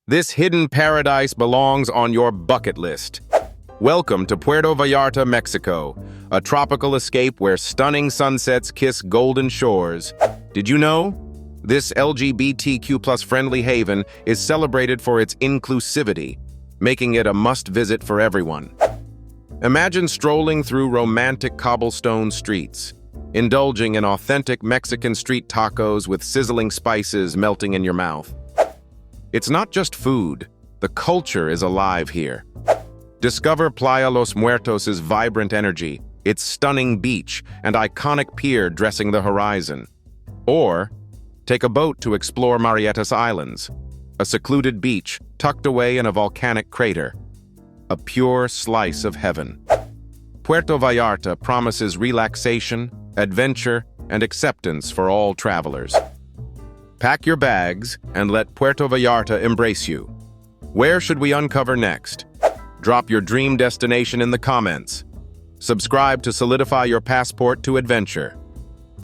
This hidden paradise belongs on your bucket list. Welcome to Puerto Vallarta, Mexico, a tropical escape where stunning sunsets kiss golden shores. Did you know? This LGBTQ+ friendly haven is celebrated for its inclusivity, making it a must-visit for everyone. Imagine strolling through romantic cobblestone streets, indulging in authentic Mexican street tacos with sizzling spices melting in your mouth. It's not just food, the culture is alive here. Discover Playa Los Muertos' vibrant energy, its stunning beach and iconic pier dressing the horizon. Or take a boat to explore Marietas Islands, a secluded beach tucked away in a volcanic crater. A pure slice of heaven. Puerto Vallarta promises relaxation, adventure, and acceptance for all travelers. Pack your bags and let Puerto Vallarta embrace you. Where should we uncover next? Drop your dream destination in the comments. Subscribe to solidify your passport to adventure.